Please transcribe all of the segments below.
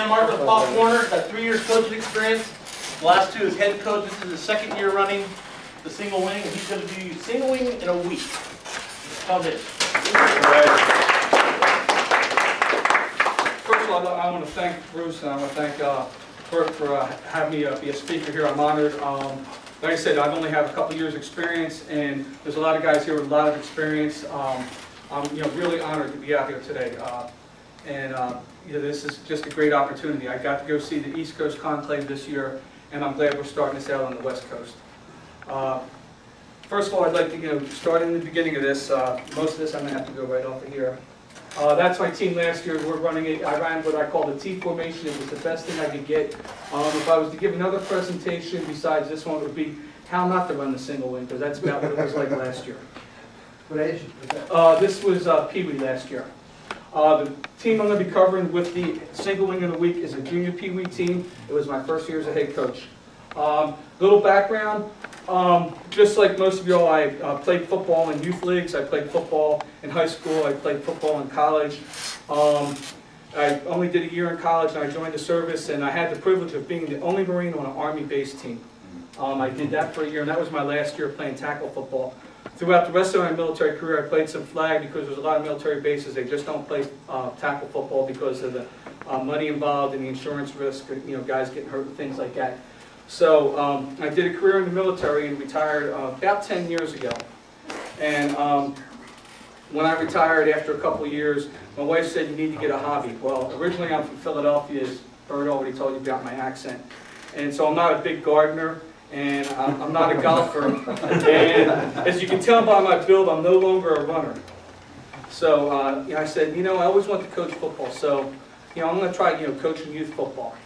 San Marcos, Pop Warner, got 3 years coaching experience. The last 2 is head coach. This is his 2nd year running the single wing, and he's going to do single wing in a week. Come in. First of all, I want to thank Bruce and I want to thank Bert for having me be a speaker here. I'm honored. Like I said, I've only have a couple years experience, and there's a lot of guys here with a lot of experience. I'm really honored to be out here today. This is just a great opportunity. I got to go see the East Coast Conclave this year, and I'm glad we're starting this out on the West Coast. First of all, I'd like to start in the beginning of this. Most of this I'm going to have to go right off of here. That's my team last year. We're running it. I ran what I call the T formation. It was the best thing I could get. If I was to give another presentation besides this one, it would be how not to run the single wing, because that's about what it was like last year. What age was that? This was Pee Wee last year. The team I'm going to be covering with the single wing in a week is a junior Pee Wee team. It was my first year as a head coach. Little background, just like most of y'all, I played football in youth leagues. I played football in high school. I played football in college. I only did a year in college, and I joined the service, and I had the privilege of being the only Marine on an Army-based team. I did that for a year, and that was my last year playing tackle football. Throughout the rest of my military career, I played some flag because there's a lot of military bases. They just don't play tackle football because of the money involved and the insurance risk, guys getting hurt and things like that. So I did a career in the military and retired about 10 years ago. And when I retired after a couple of years, my wife said, you need to get a hobby. Well, originally I'm from Philadelphia, as Bert already told you about my accent. And so I'm not a big gardener, and I'm not a golfer. And as you can tell by my build, I'm no longer a runner. So I said, I always want to coach football. So I'm going to try coaching youth football.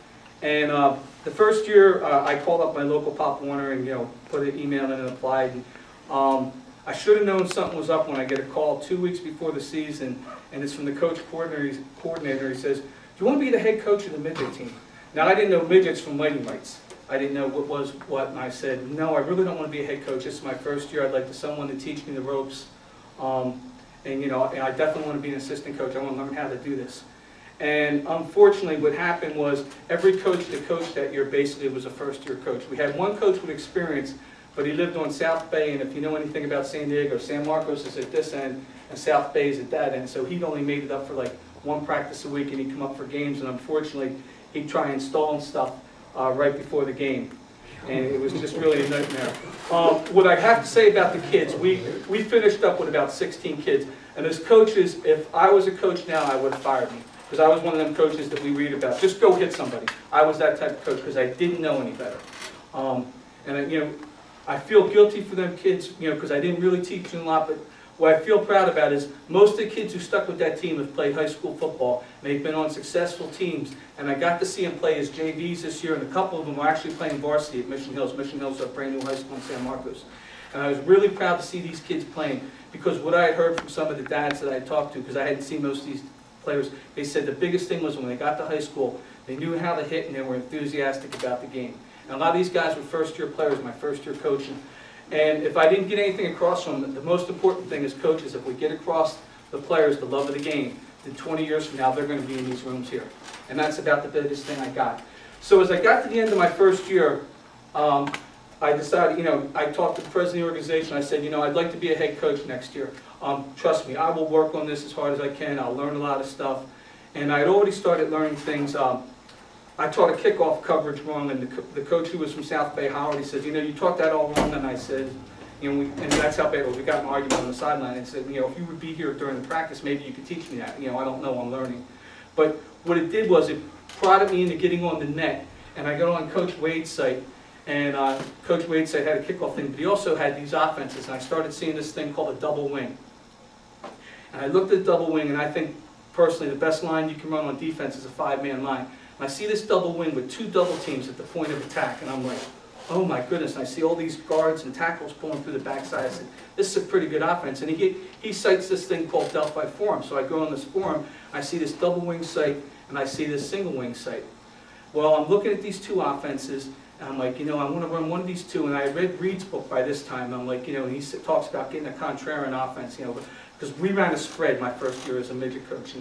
And the first year, I called up my local Pop Warner and put an email in and applied. And, I should have known something was up when I get a call 2 weeks before the season, and it's from the coach coordinator. He says, "Do you want to be the head coach of the midget team?" Now I didn't know midgets from mighty mites. I didn't know what was what, and I said, "No, I really don't want to be a head coach. This is my first year. I'd like someone to teach me the ropes, and I definitely want to be an assistant coach. I want to learn how to do this." And unfortunately, what happened was every coach that coached that year basically was a first-year coach. We had one coach with experience, but he lived on South Bay, and if you know anything about San Diego, San Marcos is at this end, and South Bay is at that end. So he'd only made it up for like 1 practice a week, and he'd come up for games, and unfortunately, he'd try installing stuff right before the game. And it was just really a nightmare. What I have to say about the kids, we finished up with about 16 kids. And as coaches, if I was a coach now, I would have fired me. Because I was one of them coaches that we read about. Just go hit somebody. I was that type of coach because I didn't know any better. I feel guilty for them kids, because I didn't really teach them a lot. But what I feel proud about is most of the kids who stuck with that team have played high school football. And they've been on successful teams. And I got to see them play as JVs this year. And a couple of them were actually playing varsity at Mission Hills. Mission Hills is a brand new high school in San Marcos. And I was really proud to see these kids playing. Because what I had heard from some of the dads that I had talked to, because I hadn't seen most of these players, they said the biggest thing was when they got to high school, they knew how to hit and they were enthusiastic about the game. And a lot of these guys were first-year players, my first year coaching. And if I didn't get anything across from them, the most important thing as coaches, if we get across the players the love of the game, then 20 years from now, they're going to be in these rooms here. And that's about the biggest thing I got. So as I got to the end of my first year, I decided, I talked to the president of the organization. I said, I'd like to be a head coach next year. Trust me, I will work on this as hard as I can. I'll learn a lot of stuff. And I had already started learning things. I taught a kickoff coverage wrong, and the coach who was from South Bay, Howard, he said, you taught that all wrong. And I said, and that's how bad it was. We got an argument on the sideline and said, if you would be here during the practice, maybe you could teach me that. I don't know, I'm learning. But what it did was it prodded me into getting on the net. And I got on Coach Wade's site, and Coach Wade's site had a kickoff thing, but he also had these offenses. And I started seeing this thing called a double wing. And I looked at the double wing, and I think, personally, the best line you can run on defense is a 5-man line. I see this double wing with 2 double teams at the point of attack, and I'm like, oh my goodness. And I see all these guards and tackles pulling through the backside. I said, this is a pretty good offense. And he cites this thing called Delphi Forum. So I go on this forum, I see this double wing site, and I see this single wing site. Well, I'm looking at these 2 offenses, and I'm like, I want to run one of these 2. And I read Reed's book by this time. And I'm like, and he talks about getting a contrarian offense, because we ran a spread my first year as a midget coach.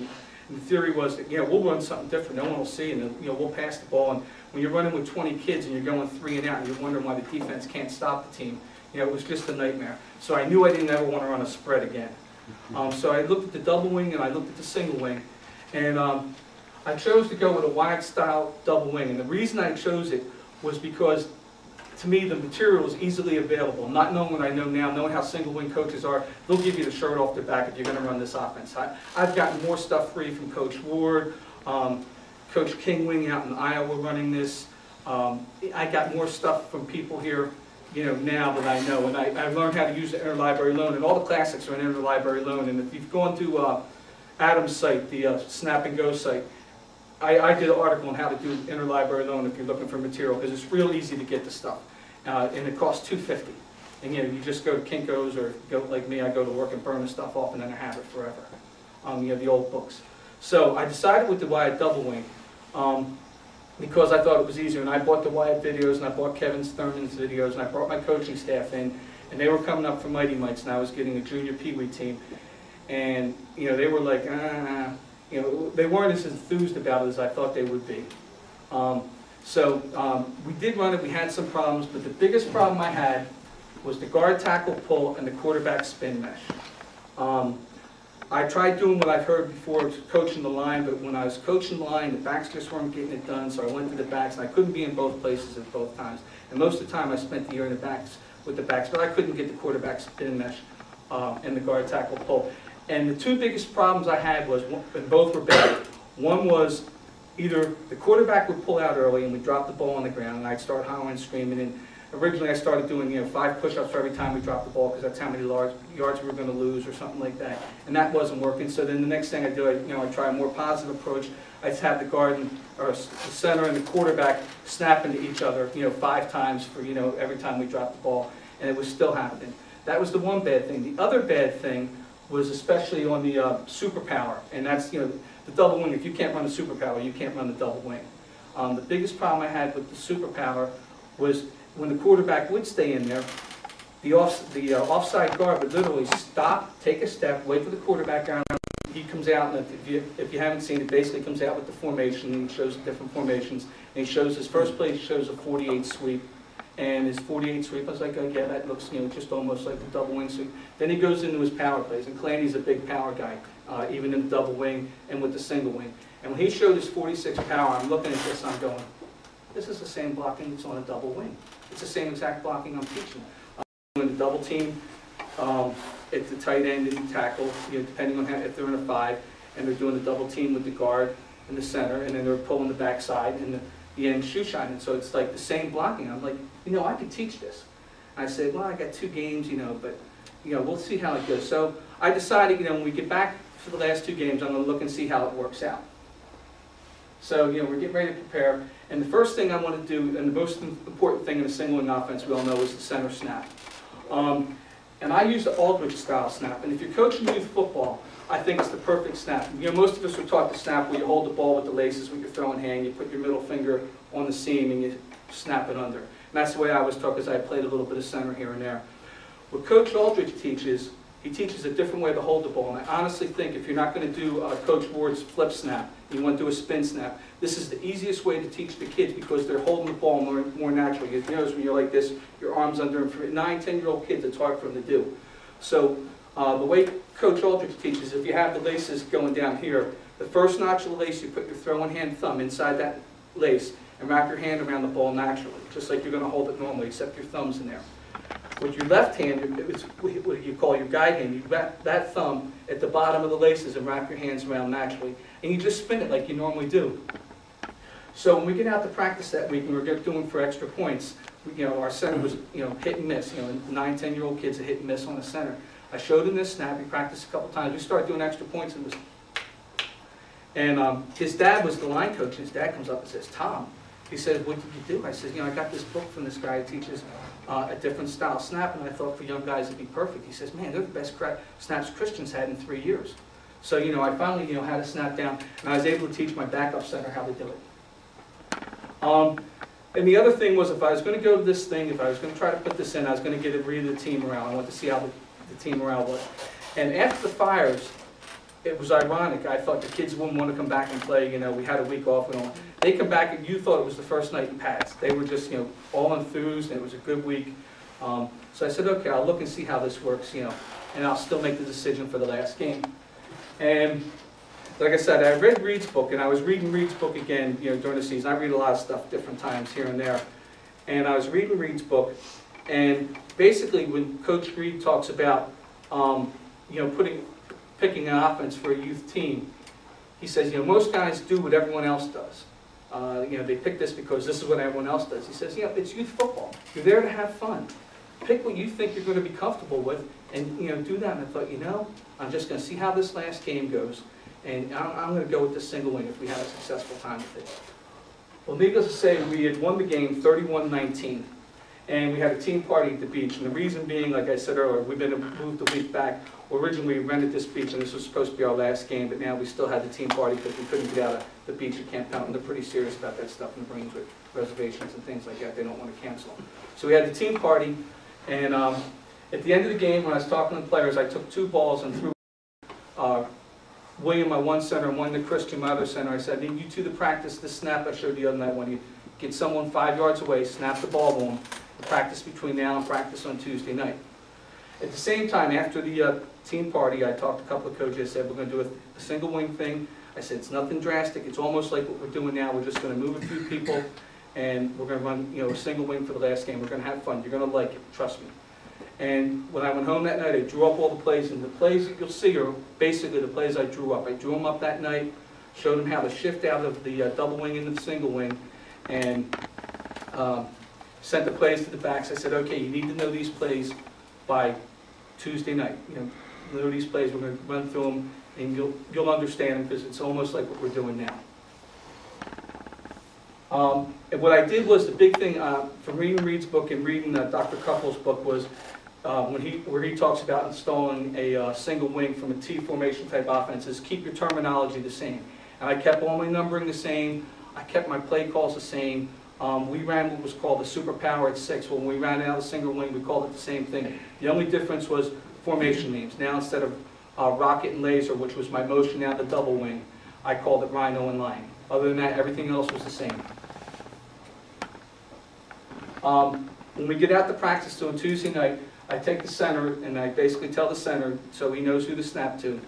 And the theory was that, we'll run something different, no one will see, and we'll pass the ball. And when you're running with 20 kids and you're going 3 and out, and you're wondering why the defense can't stop the team, it was just a nightmare. So I knew I didn't ever want to run a spread again. So I looked at the double wing and I looked at the single wing, and I chose to go with a wide style double wing. And the reason I chose it was because, to me, the material is easily available. Not knowing what I know now, knowing how single wing coaches are, they'll give you the shirt off their back if you're going to run this offense. I've gotten more stuff free from Coach Ward, Coach Kingwing out in Iowa running this. I got more stuff from people here, now that I know. And I learned how to use the interlibrary loan, and all the classics are in interlibrary loan. And if you've gone to Adam's site, the Snap and Go site, I did an article on how to do interlibrary loan if you're looking for material, because it's real easy to get the stuff. And it costs $2.50. And you just go to Kinko's, or go like me, I go to work and burn the stuff off, and then I have it forever. The old books. So I decided with the Wyatt double wing, because I thought it was easier. And I bought the Wyatt videos, and I bought Kevin Thurman's videos, and I brought my coaching staff in, and they were coming up for Mighty Mites, and I was getting a junior Pee Wee team. And they were like, they weren't as enthused about it as I thought they would be. So we did run it, we had some problems, but the biggest problem I had was the guard tackle pull and the quarterback spin mesh. I tried doing what I've heard before, coaching the line, but when I was coaching the line, the backs just weren't getting it done, so I went to the backs, and I couldn't be in both places at both times. And most of the time I spent the year in the backs with the backs, but I couldn't get the quarterback spin mesh and the guard tackle pull. And the two biggest problems I had was, and both were bad. One was either the quarterback would pull out early and we'd drop the ball on the ground, and I'd start hollering and screaming. And originally I started doing 5 push-ups for every time we dropped the ball, because that's how many yards we were going to lose or something like that. And that wasn't working. So then the next thing I do, I try a more positive approach. I just have the guard or the center and the quarterback snap into each other, 5 times for every time we drop the ball, and it was still happening. That was the one bad thing. The other bad thing was especially on the superpower, and that's the double wing. If you can't run the superpower, you can't run the double wing. The biggest problem I had with the superpower was when the quarterback would stay in there, the offside guard would literally stop, take a step, wait for the quarterback around. He comes out, and if you haven't seen it, basically comes out with the formation, and he shows the different formations, and he shows his first play, he shows a 48 sweep. And his 48 sweep, I was like, oh yeah, that looks just almost like the double wing sweep. Then he goes into his power plays, and Clancy's a big power guy, even in the double wing and with the single wing. And when he showed his 46 power, I'm looking at this, I'm going, this is the same blocking that's on a double wing. It's the same exact blocking I'm teaching. Doing the double team at the tight end and the tackle, depending on if they're in a 5, and they're doing the double team with the guard in the center, and then they're pulling the backside and the end shoe shine. And so it's like the same blocking. I'm like, I could teach this. I said, well, I got 2 games, but we'll see how it goes. So I decided, when we get back for the last 2 games, I'm going to look and see how it works out. So, we're getting ready to prepare. And the first thing I want to do, and the most important thing in a single wing offense, we all know, is the center snap. And I use the Aldrich style snap. And if you're coaching youth football, I think it's the perfect snap. Most of us were taught the snap where you hold the ball with the laces with your throwing hand, you put your middle finger on the seam, and you snap it under. And that's the way I was taught, because I played a little bit of center here and there. What Coach Aldrich teaches, he teaches a different way to hold the ball. And I honestly think if you're not going to do Coach Ward's flip snap, you want to do a spin snap, this is the easiest way to teach the kids, because they're holding the ball more naturally. You notice when you're like this, your arm's under them. For 9, 10-year-old kids, it's hard for them to do. So the way Coach Aldrich teaches, if you have the laces going down here, the first notch of the lace, you put your throwing hand thumb inside that lace and wrap your hand around the ball naturally, just like you're going to hold it normally, except your thumb's in there. With your left hand, it's what you call your guide hand. You wrap that thumb at the bottom of the laces and wrap your hands around naturally, and you just spin it like you normally do. So when we get out to practice that week, and we're doing for extra points, our center was hit and miss. 9, 10-year-old kids that hit and miss on the center. I showed him this snap. We practiced a couple times. We started doing extra points, and his dad was the line coach. His dad comes up and says, "Tom," he said, "what did you do?" I said, I got this book from this guy who teaches a different style snap, and I thought for young guys it'd be perfect. He says, "Man, they're the best snaps Christian's had in 3 years." So I finally had a snap down, and I was able to teach my backup center how to do it. And the other thing was, if I was going to go to this thing, if I was going to try to put this in, I was going to read the team morale. I wanted to see how the team morale was. And after the fires, it was ironic. I thought the kids wouldn't want to come back and play. You know, we had a week off and all. They come back and you thought it was the first night in pads. They were just, you know, all enthused, and it was a good week. So I said, okay, I'll look and see how this works, you know, and I'll still make the decision for the last game. And like I said, I read Reed's book, and I was reading Reed's book again, you know, during the season. I read a lot of stuff different times here and there. And I was reading Reed's book, and basically when Coach Reed talks about, you know, picking an offense for a youth team, he says, you know, most guys do what everyone else does. You know, they pick this because this is what everyone else does. He says, you know, it's youth football. You're there to have fun. Pick what you think you're going to be comfortable with, and, you know, do that. And I thought, you know, I'm just going to see how this last game goes, and I'm going to go with the single wing if we have a successful time with it. Well, needless to say, we had won the game 31-19, and we had a team party at the beach. And the reason being, like I said earlier, we've been moved a week back. Originally, we rented this beach, and this was supposed to be our last game, but now we still had the team party because we couldn't get out of the beach at Camp Fountain. They're pretty serious about that stuff in Brunswick, reservations and things like that. They don't want to cancel. So we had the team party, and at the end of the game, when I was talking to the players, I took 2 balls and threw William, my one center, and one to Christian, my other center. I said, I need you two to practice the snap I showed the other night. When you get someone 5 yards away, snap the ball to them. Practice between now and practice on Tuesday night. At the same time, after the team party, I talked to a couple of coaches. I said, we're going to do a single wing thing. I said, it's nothing drastic. It's almost like what we're doing now. We're just going to move a few people, and we're going to run, you know, a single wing for the last game. We're going to have fun. You're going to like it. Trust me. And when I went home that night, I drew up all the plays, and the plays that you'll see are basically the plays I drew up. I drew them up that night, showed them how to shift out of the double wing into the single wing, and sent the plays to the backs. I said, okay, you need to know these plays by Tuesday night. You know these plays. We're going to run through them, and you'll understand them because it's almost like what we're doing now. And what I did was the big thing from reading Reed's book and reading Dr. Couples' book was where he talks about installing a single wing from a T formation type offense is keep your terminology the same. And I kept all my numbering the same. I kept my play calls the same. We ran what was called the superpower at 6. When we ran out of the single wing, we called it the same thing. The only difference was formation names. Now instead of rocket and laser, which was my motion out the double wing, I called it rhino and lion. Other than that, everything else was the same. When we get out to practice on Tuesday night, I take the center and I basically tell the center, so he knows who to snap to.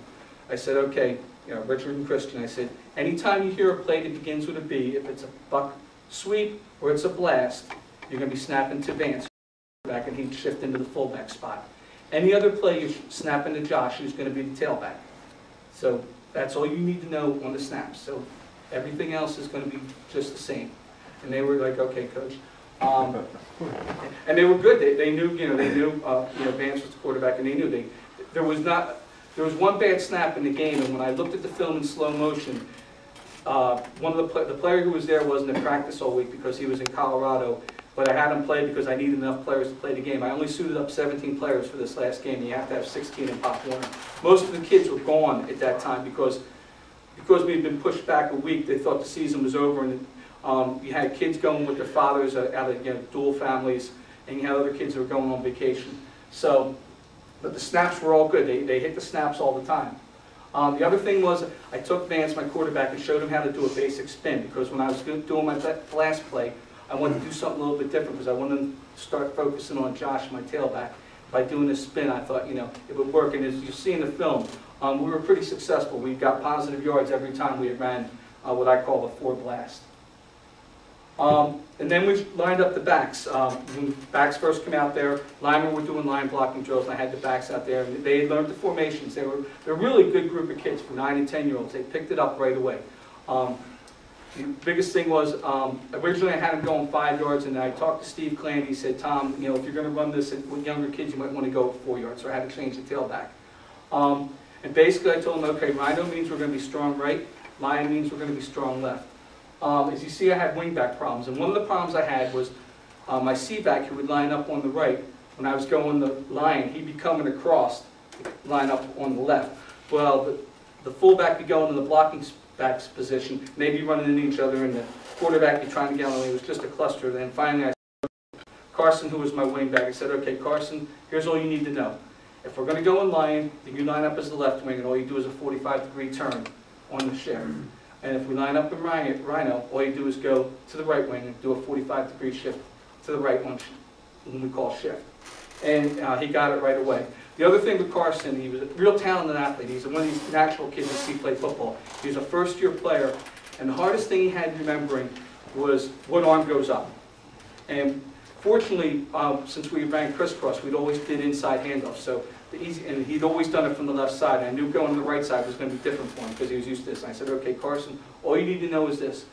I said, okay, you know, Richard and Christian, I said, anytime you hear a play that begins with a B, if it's a buck sweep or it's a blast, you're going to be snapping to Vance back, and he'd shift into the fullback spot. Any other play, you're snapping to Josh, who's going to be the tailback. So that's all you need to know on the snaps. So everything else is going to be just the same. And they were like, okay, coach. And they were good. They knew, Vance was the quarterback, and they knew there was one bad snap in the game, and when I looked at the film in slow motion, one of the player who was there wasn't in practice all week because he was in Colorado, but I had him play because I needed enough players to play the game. I only suited up 17 players for this last game. You have to have 16 in Pop Warner. Most of the kids were gone at that time because we had been pushed back a week. They thought the season was over, and you had kids going with their fathers out of dual families, and you had other kids that were going on vacation. So, but the snaps were all good. They hit the snaps all the time. The other thing was I took Vance, my quarterback, and showed him how to do a basic spin, because when I was doing my last play, I wanted to do something a little bit different because I wanted to start focusing on Josh, my tailback. By doing this spin, I thought, it would work. And as you see in the film, we were pretty successful. We got positive yards every time we ran what I call the 4 blast. And then we lined up the backs. When backs first came out there, linemen were doing line blocking drills, and I had the backs out there. And they had learned the formations. They're a really good group of kids for 9 and 10-year-olds. They picked it up right away. The biggest thing was, originally I had him going 5 yards, and I talked to Steve Clandy. He said, Tom, if you're going to run this with younger kids, you might want to go 4 yards. So I had to change the tailback. And basically I told him, okay, rhino means we're going to be strong right, lion means we're going to be strong left. As you see, I had wingback problems, and one of the problems I had was my C-back, who would line up on the right. When I was going the lion, he'd be coming across, line up on the left. Well, the fullback would go into the blocking back's position, maybe running into each other, and the quarterback be trying to get on. It was just a cluster. Then finally I said, Carson, who was my wingback, I said, okay, Carson, here's all you need to know. If we're going to go in line, then you line up as the left wing, and all you do is a 45-degree turn on the shift. And if we line up in Rhino, all you do is go to the right wing and do a 45-degree shift to the right on what we call shift. And he got it right away. The other thing with Carson, he was a real talented athlete. He's one of these natural kids that see play football. He was a first-year player, and the hardest thing he had remembering was what arm goes up. And fortunately, since we ran crisscross, we'd always did inside handoffs. So and he'd always done it from the left side. And I knew going to the right side was going to be different for him because he was used to this. And I said, okay, Carson, all you need to know is this.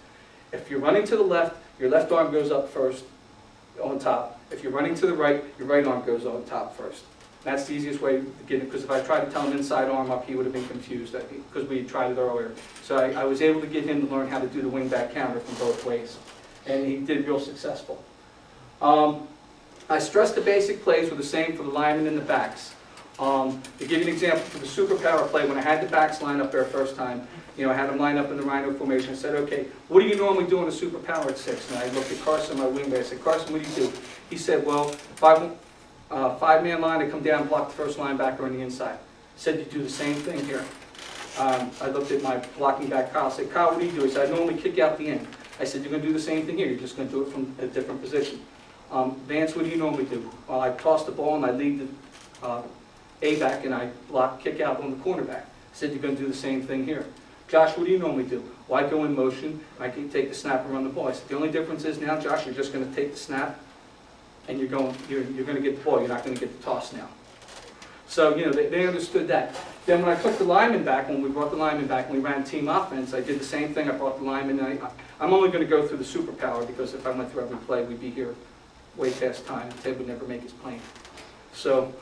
If you're running to the left, your left arm goes up first on top. If you're running to the right, your right arm goes on top first. That's the easiest way to get it, because if I tried to tell him inside arm up, he would have been confused because we tried it earlier. So I was able to get him to learn how to do the wing back counter from both ways. And he did real successful. I stressed the basic plays were the same for the linemen and the backs. To give you an example, for the superpower play, when I had the backs line up there first time, I had them line up in the Rhino formation. I said, okay, what do you normally do in a superpower at 6? And I looked at Carson, my wingback. I said, Carson, what do you do? He said, well, five-man line, I come down and block the first linebacker on the inside. I said, you do the same thing here. I looked at my blocking back, Kyle. I said, Kyle, what do you do? He said, I normally kick out the end. I said, you're going to do the same thing here. You're just going to do it from a different position. Vance, what do you normally do? Well, I toss the ball and I lead the A-back and I block, kick out on the cornerback. I said, you're going to do the same thing here. Josh, what do you normally do? Well, I go in motion, I can take the snap and run the ball. I said, the only difference is now, Josh, you're just going to take the snap and you're going to get the ball. You're not going to get the toss now. So, they understood that. Then when I took the lineman back, when we brought the lineman back and we ran team offense, I did the same thing. I brought the lineman. And I'm only going to go through the superpower because if I went through every play, we'd be here way past time. Ted would never make his plane. So,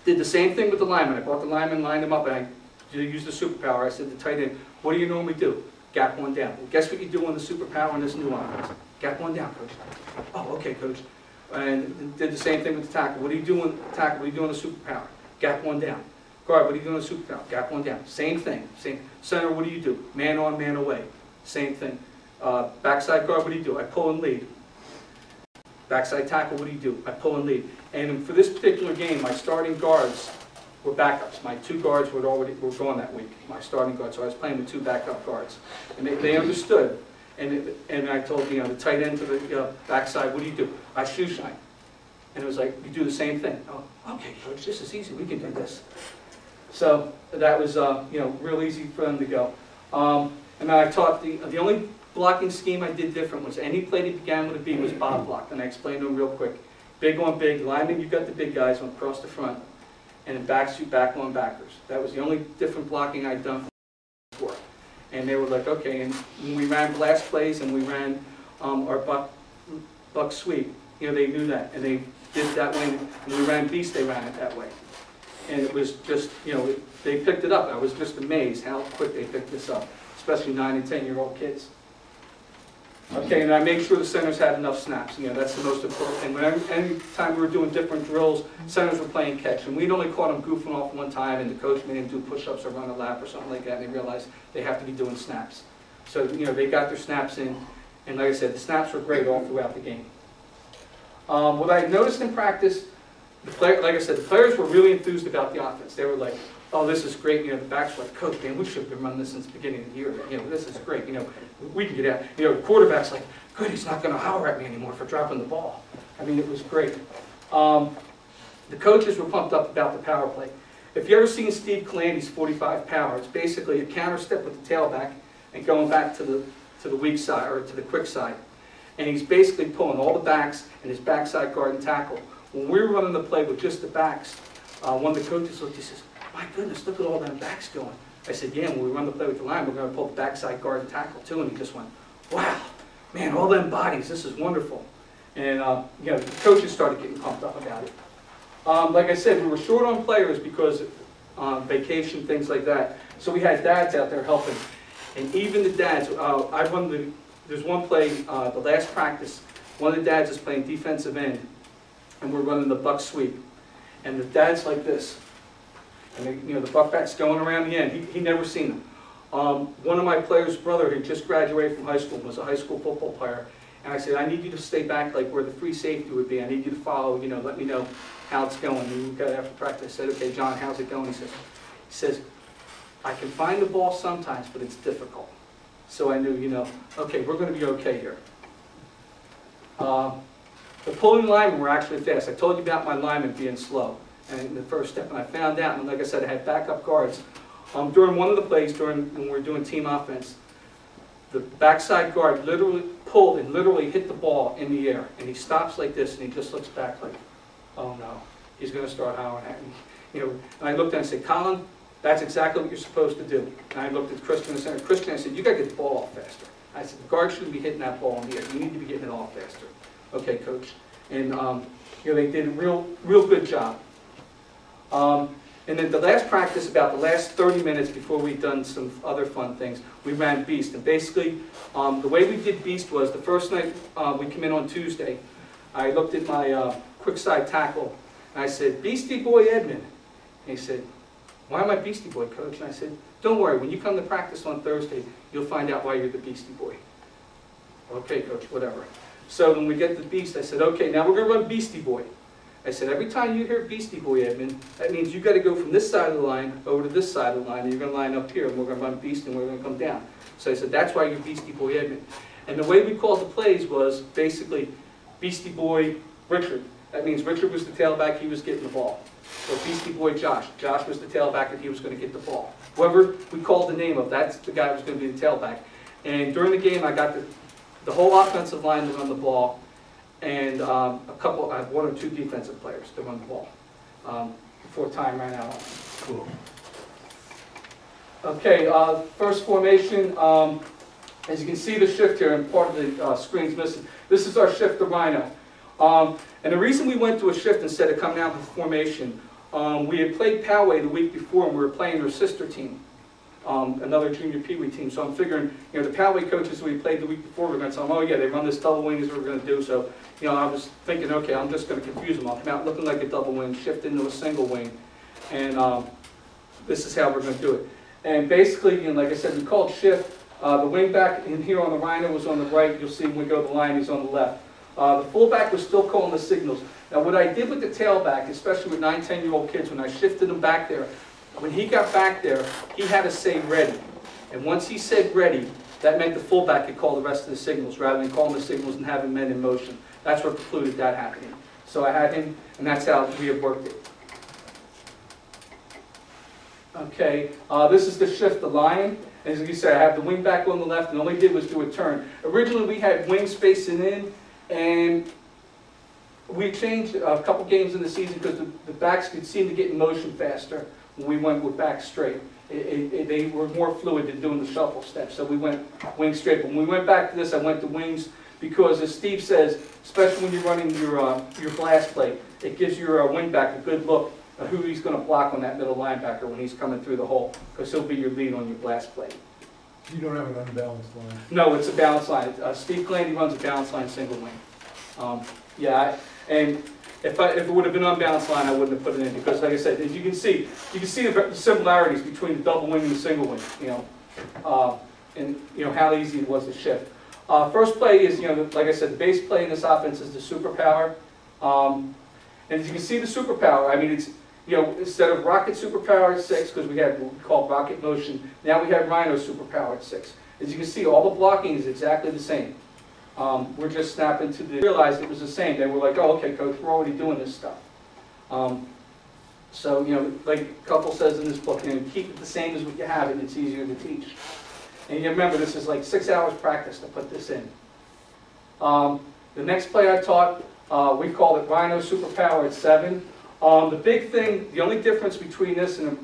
did the same thing with the lineman. I brought the lineman, lined him up, and I used the superpower. I said to tight end, what do you normally do? Gap one down. Well, guess what you do on the superpower in this new offense? Gap one down, coach. Oh, okay, coach. And did the same thing with the tackle. What do you do on the tackle? What do you do on the superpower? Gap one down. Guard, what do you do on the superpower? Gap one down. Same thing. Center, what do you do? Man on, man away. Same thing. Backside guard, what do you do? I pull and lead. Backside tackle, what do you do? I pull and lead. And for this particular game, my starting guards were backups. My two guards were gone that week, my starting guards. So I was playing with two backup guards. And they understood. And I told the tight end to the backside, what do you do? I shoe shine. And it was like, you do the same thing. Oh, okay, coach, this is easy. We can do this. So that was real easy for them to go. And then I taught the only blocking scheme I did different was any play that began with a B was Bob block. And I explained to them real quick. Big on big, lineman, you've got the big guys on across the front. And then backs, you back on backers. That was the only different blocking I'd done before. And they were like, okay. And when we ran blast plays and we ran our buck sweep, they knew that. And they did it that way. And when we ran beast, they ran it that way. And it was just, they picked it up. I was just amazed how quick they picked this up, especially 9 and 10-year-old kids. Okay, and I made sure the centers had enough snaps. That's the most important thing. Any time we were doing different drills, centers were playing catch. And we'd only caught them goofing off one time, and the coach made them do push-ups or run a lap or something like that, and they realized they have to be doing snaps. So, they got their snaps in, and like I said, the snaps were great all throughout the game. What I noticed in practice, like I said, the players were really enthused about the offense. They were like, oh, this is great. The backs were like, coach, man, we should have been running this since the beginning of the year. This is great. We can get out. The quarterback's like, good, he's not going to holler at me anymore for dropping the ball. I mean, it was great. The coaches were pumped up about the power play. If you ever seen Steve Calandy's 45 power, it's basically a counter step with the tailback and going back to the weak side or to the quick side. And he's basically pulling all the backs and his backside guard and tackle. When we were running the play with just the backs, one of the coaches looked, he says, my goodness, look at all them backs going. I said, yeah, when we run the play with the line, we're going to pull the backside guard and tackle too. And he just went, wow, man, all them bodies, this is wonderful. And the coaches started getting pumped up about it. Like I said, we were short on players because of vacation, things like that. So we had dads out there helping. And even the dads, there's one play, the last practice, one of the dads is playing defensive end, and we're running the buck sweep. And the dad's like this. And the buckback's going around the end. He never seen them. One of my players' brother who just graduated from high school was a high school football player, And I said, I need you to stay back like where the free safety would be. I need you to follow, let me know how it's going. And we got after practice, I said, okay, John, how's it going? He says, I can find the ball sometimes, but it's difficult. So I knew, okay, we're going to be okay here. The pulling linemen were actually fast. I told you about my linemen being slow and the first step. And I found out, and like I said, I had backup guards. During one of the plays, when we were doing team offense, the backside guard literally pulled and literally hit the ball in the air. And he stops like this, and he just looks back like, oh no, he's going to start howling at me. And I looked at him and said, Colin, that's exactly what you're supposed to do. And I looked at Christian and said, Christian, I said, you got to get the ball off faster. I said, the guard shouldn't be hitting that ball in the air. You need to be getting it off faster. Okay, coach. And they did a real good job. And then the last practice, about the last 30 minutes before we'd done some other fun things, we ran Beast. And basically, the way we did Beast was the first night we came in on Tuesday, I looked at my quick side tackle, and I said, Beastie Boy Edmund. And he said, why am I Beastie Boy, coach? And I said, don't worry, when you come to practice on Thursday, you'll find out why you're the Beastie Boy. Okay, coach, whatever. So when we get to Beast, I said, okay, now we're going to run Beastie Boy. I said, every time you hear Beastie Boy, Edmund, that means you've got to go from this side of the line over to this side of the line, and you're going to line up here, and we're going to run Beast, and we're going to come down. So I said, that's why you're Beastie Boy Edmund. And the way we called the plays was basically Beastie Boy Richard. That means Richard was the tailback, he was getting the ball. Or Beastie Boy Josh. Josh was the tailback, and he was going to get the ball. Whoever we called the name of, that's the guy who was going to be the tailback. And during the game, I got the whole offensive line to run the ball, and I have one or two defensive players to run the ball before time ran out. Cool. Okay, first formation. As you can see the shift here, and part of the screen's missing. This is our shift to Rhino. And the reason we went to a shift instead of coming out with formation, we had played Poway the week before, and we were playing their sister team, another junior Pee Wee team. So I'm figuring, the Poway coaches we played the week before, we're going to tell them, oh yeah, they run this double wing, is what we're going to do. So, I was thinking, okay, I'm just going to confuse them. I'll come out looking like a double wing, shift into a single wing, and this is how we're going to do it. And basically, like I said, we called shift. The wing back in here on the Rhino was on the right. You'll see when we go to the line, he's on the left. The fullback was still calling the signals. Now, what I did with the tailback, especially with 9, 10-year-old kids, when I shifted him back there, when he got back there, he had to say ready. And once he said ready, that meant the fullback could call the rest of the signals rather than calling the signals and having men in motion. That's what precluded that happening. So I had him, and that's how we have worked it. Okay, this is the shift, the lion. As you say, I have the wing back on the left, and all we did was do a turn. Originally, we had wings facing in, and we changed a couple games in the season because the backs could seem to get in motion faster when we went with back straight. They were more fluid than doing the shuffle steps, so we went wing straight. But when we went back to this, I went to wings because, as Steve says, especially when you're running your blast play, it gives your wing back a good look at who he's going to block on that middle linebacker when he's coming through the hole, because he'll be your lead on your blast play. You don't have an unbalanced line? No, it's a balanced line. Steve Glandy runs a balanced line single wing. And if it would have been unbalanced line, I wouldn't have put it in, because, like I said, as you can see the similarities between the double wing and the single wing. And how easy it was to shift. First play is, like I said, the base play in this offense is the superpower. And as you can see, the superpower, I mean, it's instead of rocket superpower at 6, because we had what we call rocket motion, now we have Rhino superpower at 6. As you can see, all the blocking is exactly the same. We're just snapping to realized it was the same. They were like, oh, okay, coach, we're already doing this stuff. So, like a couple says in this book, keep it the same as what you have, and it's easier to teach. And you remember, this is like 6 hours practice to put this in. The next play I taught, we called it Rhino Superpower at 7. The big thing, the only difference between this and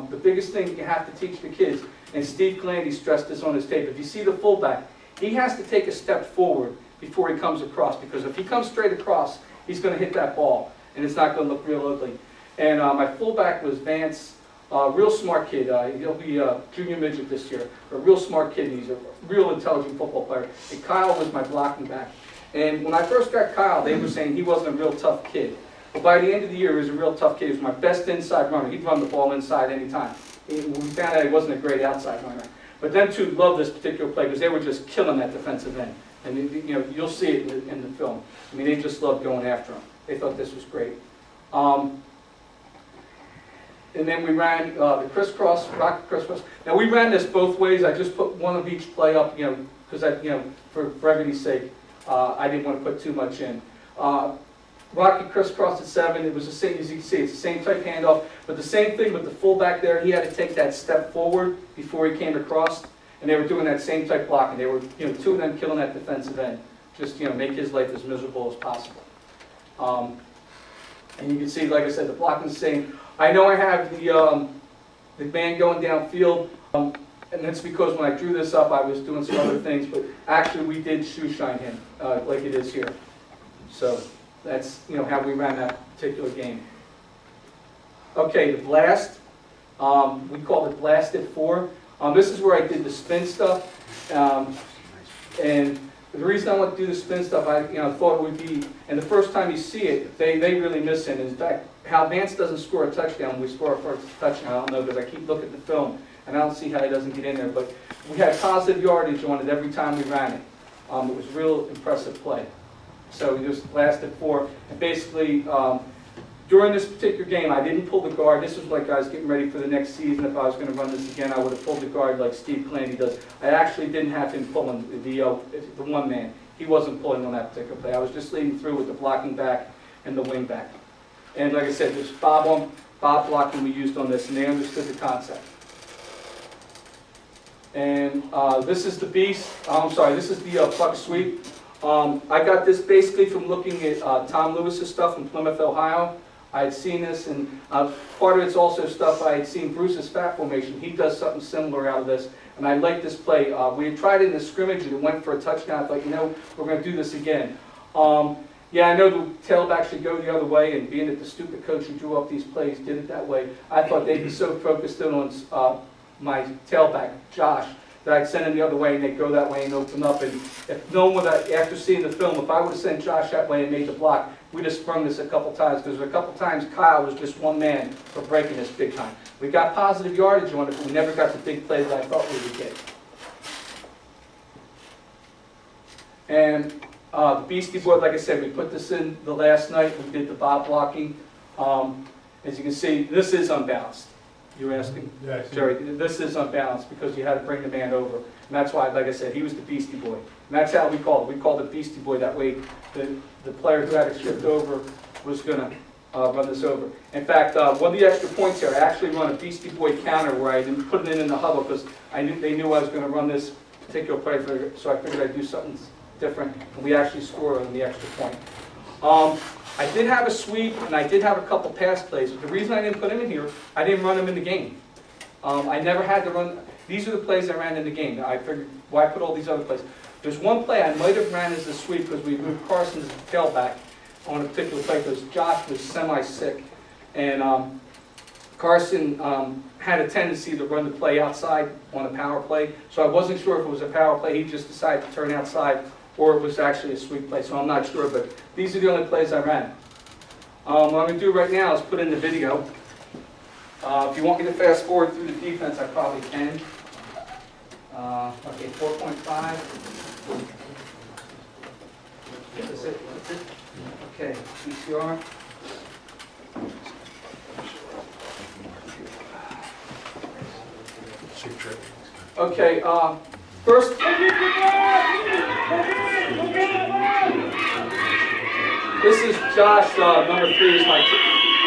the biggest thing you have to teach the kids, and Steve Glandy stressed this on his tape, if you see the fullback, he has to take a step forward before he comes across, because if he comes straight across, he's going to hit that ball, and it's not going to look real ugly. And my fullback was Vance, real smart kid. He'll be a junior midget this year. A real smart kid. He's a real intelligent football player. And Kyle was my blocking back. And when I first got Kyle, they were saying he wasn't a real tough kid. But by the end of the year, he was a real tough kid. He was my best inside runner. He'd run the ball inside anytime. We found out he wasn't a great outside runner. But them two loved this particular play because they were just killing that defensive end. And you know, you'll see it in the film. I mean, they just loved going after him. They thought this was great. And then we ran the crisscross, rocket crisscross. Now we ran this both ways. I just put one of each play up, you know, because for brevity's sake, I didn't want to put too much in. Rocket crisscross at 7. It was the same, as you can see, it's the same type handoff, but the same thing with the fullback there. He had to take that step forward before he came across, and they were doing that same type blocking. They were, you know, 2 of them killing that defensive end, just, you know, make his life as miserable as possible. And you can see, like I said, the blocking's the same. I know I have the man going downfield, and that's because when I drew this up, I was doing some other things, but actually we did shoe shine him, like it is here. So that's, you know, how we ran that particular game. Okay, the blast. We called it Blast at 4. This is where I did the spin stuff, and the reason I want to do the spin stuff, I thought it would be, and the first time you see it, they really miss him. In fact, how Vance doesn't score a touchdown, we score our first touchdown, I don't know, because I keep looking at the film, and I don't see how he doesn't get in there, but we had positive yardage on it every time we ran it. It was a real impressive play. So we just lasted 4, and basically, during this particular game, I didn't pull the guard. This was like I was getting ready for the next season. If I was going to run this again, I would have pulled the guard like Steve Clancy does. I actually didn't have him pulling the one man. He wasn't pulling on that particular play. I was just leading through with the blocking back and the wing back. And like I said, there's Bob blocking we used on this, and they understood the concept. And this is the beast. This is the puck sweep. I got this basically from looking at Tom Lewis's stuff in Plymouth, Ohio. I had seen this, and part of it's also stuff I had seen Bruce's fat formation. He does something similar out of this, and I like this play. We had tried it in the scrimmage, and it went for a touchdown. I thought, you know, we're going to do this again. Yeah, I know the tailback should go the other way, and being that the stupid coach who drew up these plays did it that way, I thought they'd be so focused in on my tailback, Josh, that I'd send him the other way, and they'd go that way and open up. And if no one would, after seeing the film, if I would have sent Josh that way and made the block, we'd have sprung this a couple times, because a couple times Kyle was just one man for breaking this big time. We got positive yardage on it, but we never got the big plays I thought we would get. And the Beastie Boy, like I said, we put this in the last night. We did the Bob blocking. As you can see, this is unbalanced. You were asking? Yeah, Jerry, this is unbalanced because you had to bring the man over. And that's why, like I said, he was the Beastie Boy. And that's how we called it. We called it Beastie Boy. That way the player who had to shift over was going to run this over. In fact, one of the extra points here, I actually run a Beastie Boy counter where I didn't put it in the huddle because they knew I was going to run this particular play, so I figured I'd do something different. And we actually scored on the extra point. I did have a sweep, and I did have a couple pass plays, but the reason I didn't put them in here, I didn't run them in the game. I never had to run. These are the plays I ran in the game. I figured, why put all these other plays? There's one play I might have ran as a sweep because we moved Carson's tailback on a particular play because Josh was semi-sick. And Carson had a tendency to run the play outside on a power play, so I wasn't sure if it was a power play. He just decided to turn outside, or it was actually a sweep play, so I'm not sure, but these are the only plays I ran. What I'm going to do right now is put in the video. If you want me to fast forward through the defense, I probably can. Okay, 4.5. That's it. Okay, PCR. Okay, first. This is Josh, number 3 is my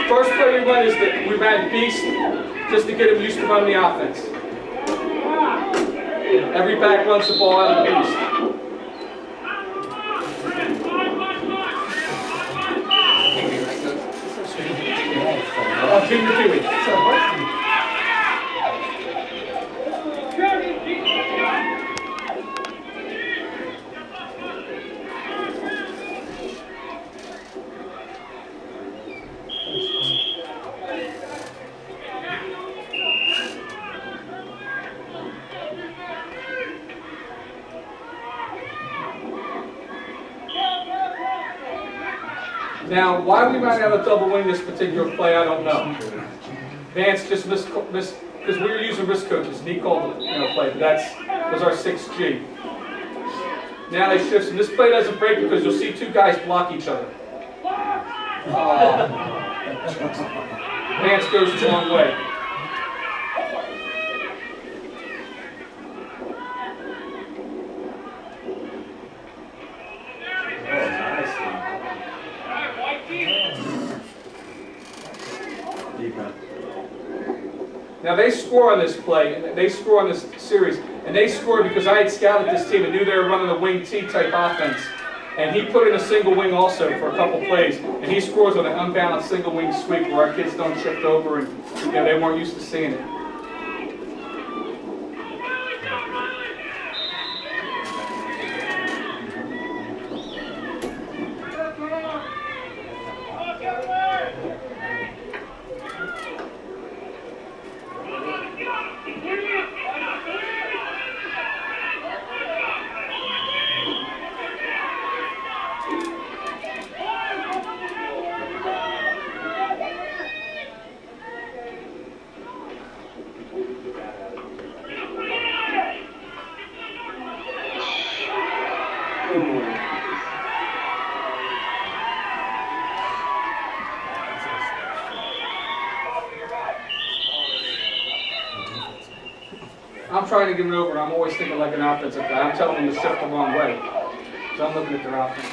first play we run is that we ran Beast just to get him used to running the offense. Every back runs the ball out of Beast. Junior Kiwi. Now, why we might have a double wing this particular play, I don't know. Vance just missed because we were using risk coaches, and he called the play, but that was our 6G. Now they shift, and this play doesn't break because you'll see two guys block each other. Vance goes the wrong way. Now they score on this play, and they score on this series, and they scored because I had scouted this team and knew they were running a wing T type offense. And he put in a single wing also for a couple plays, and he scores on an unbalanced single wing sweep where our kids don't shift over, and they weren't used to seeing it. I'm trying to get it over, and I'm always thinking like an offensive guy. I'm telling them to shift the wrong way. So I'm looking at their offense.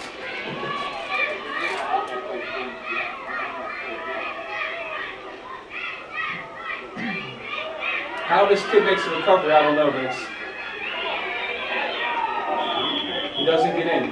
How this kid makes a recovery, I don't know, but he doesn't get in.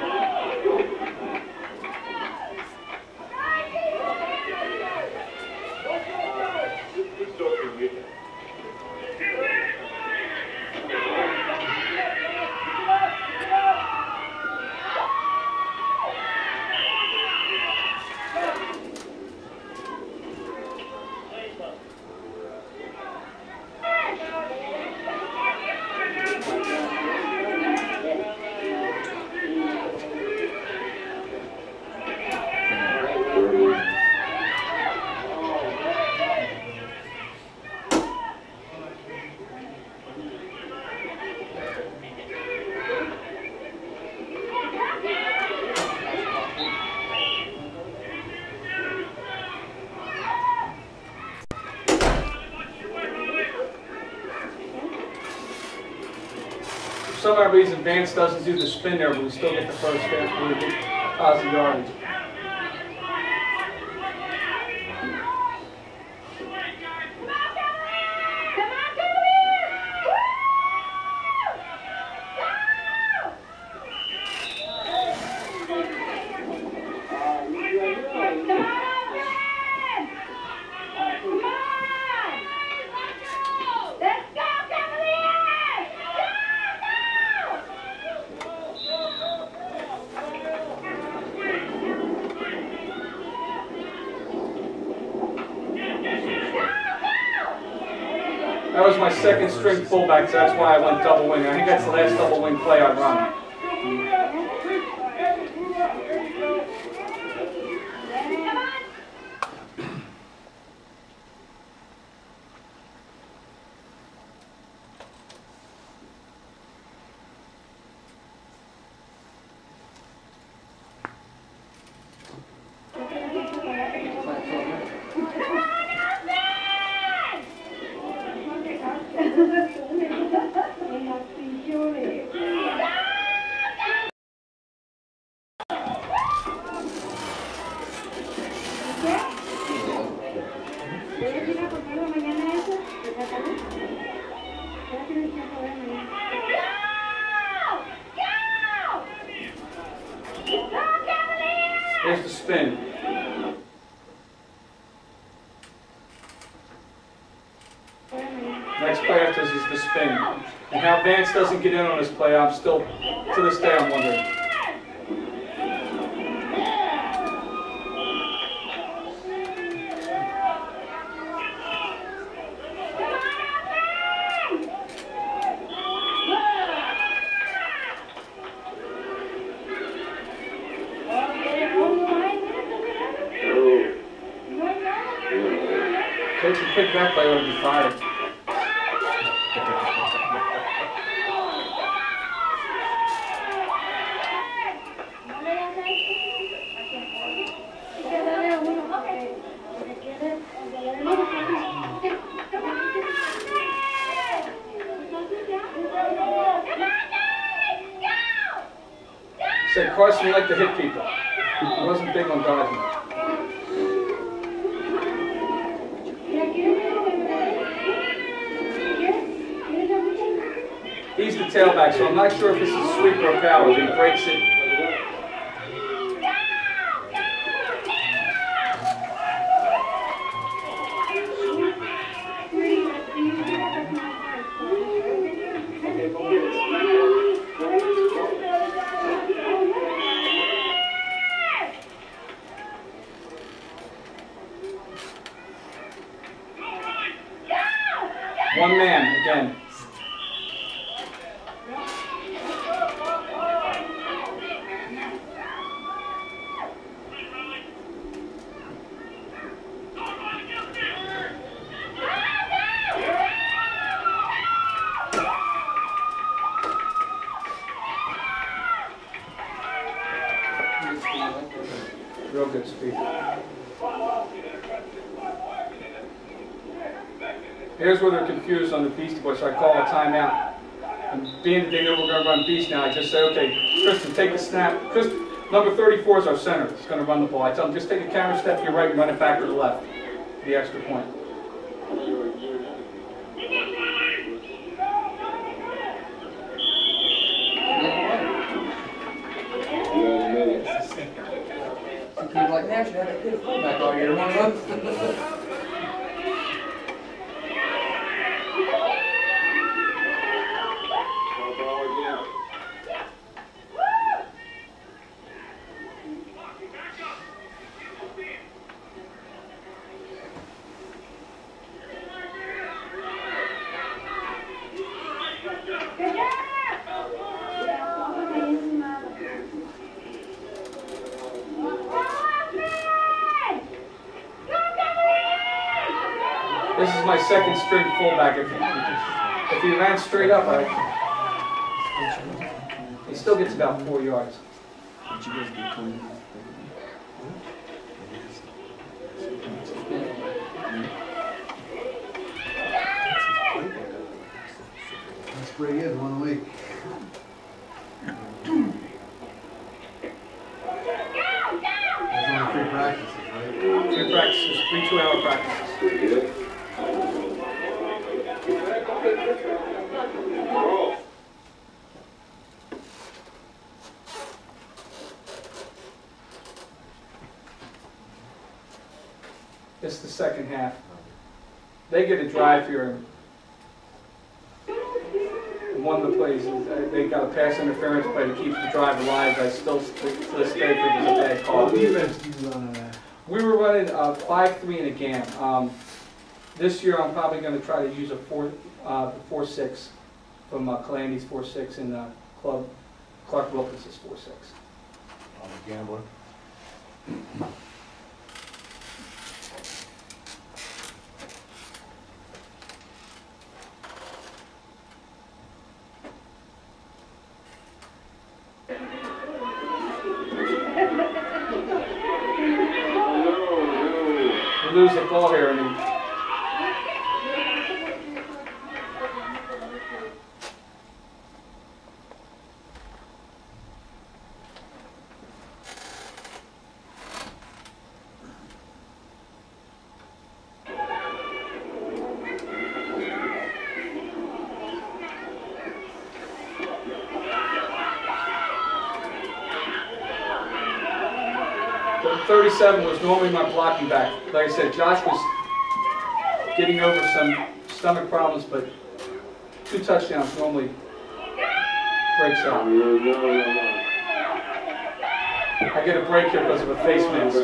For some odd reason, Vance doesn't do the spin there, but we still get the first down for the positive yardage. That was my second string fullback, so that's why I went double wing. I think that's the last double wing play I run. There's the spin. Next play after this is the spin. And how Vance doesn't get in on this play, I'm still, to this day, I'm wondering. Coach would pick that play would be fired. Said Carson liked to hit people. He wasn't big on dodging. He's the tailback, so I'm not sure if this is sweep or power. If he breaks it. One man again. Real good speed. Here's where they're confused on the Beastie Boys, so I call a timeout. And being that they know we're going to run Beast now, I just say, okay, Kristen, take the snap. Number 34 is our center. It's going to run the ball. I tell him, just take a counter step to your right and run it back to the left. The extra point. He's like, man, I should have that kid fullback all year. One of them. This is my second string fullback. If he ran straight up, he still gets about 4 yards. That's pretty good, 1 week. There's only 3 practices, right? 3 practices, 3 2-hour practices. This is the second half. They get a drive here. One of the plays, they got a pass interference play to keep the drive alive. I still, to this day, think it's a bad call. What defense do you run on that? We were running 5-3 in a GAM. This year, I'm probably going to try to use a 4-6 from Calamdy's 4-6 and Clark Wilkins's 4-6. I'm a gambler. We lose the ball here, and then the 37 was normally my blocking back. Like I said, Josh was getting over some stomach problems, but 2 touchdowns normally breaks out. I get a break here because of a face mask.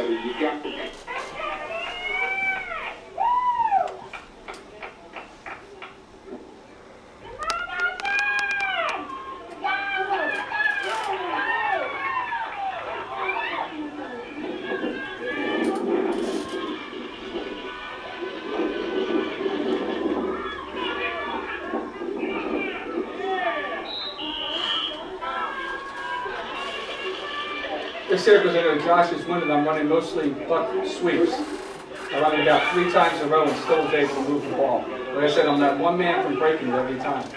This here, because I know Josh is winning, I'm running mostly buck sweeps. I run it about 3 times in a row and still was able to move the ball. Like I said, I'm that one man from breaking it every time.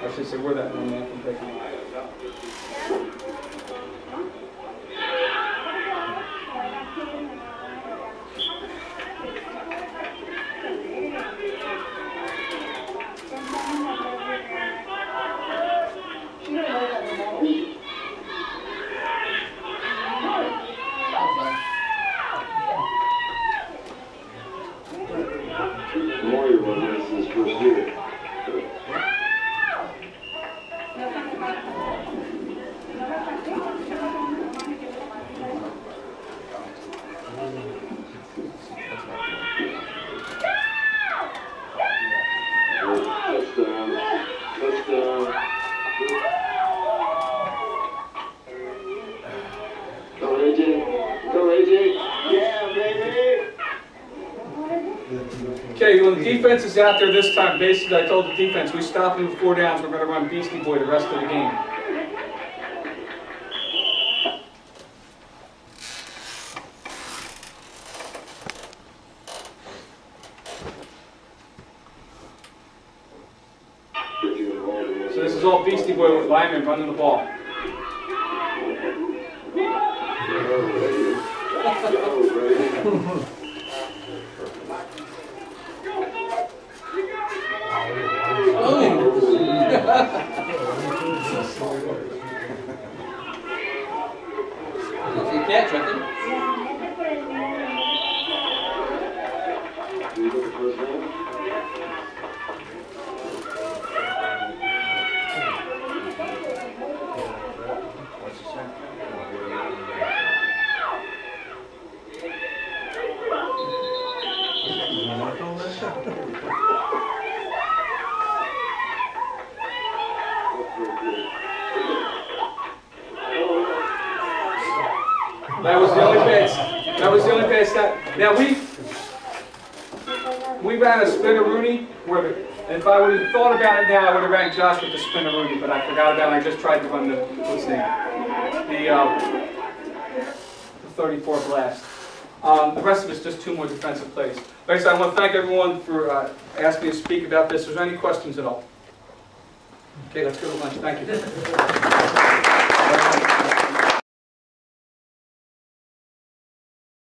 I should say, we're that one man from Bacon. Lawyer was this his first year. Touchdown. Touchdown. Go AJ. Go AJ. Yeah, baby. Okay, when the defense is out there this time, basically I told the defense, we stop them with 4 downs, we're going to run Beastie Boy the rest of the game. So this is all Beastie Boy with linemen running the ball. You catch, I think. That was the only pass. That was the only pass that. Now we ran a spin-a-rooney where, if I would have thought about it now, I would have ran Josh with the spin-a-rooney, but I forgot about it. I just tried to run the what's his name, the 34 blast. The rest of it's just 2 more defensive plays. Like I said, I want to thank everyone for asking me to speak about this. Is there any questions at all? Okay, let's go to lunch. Thank you.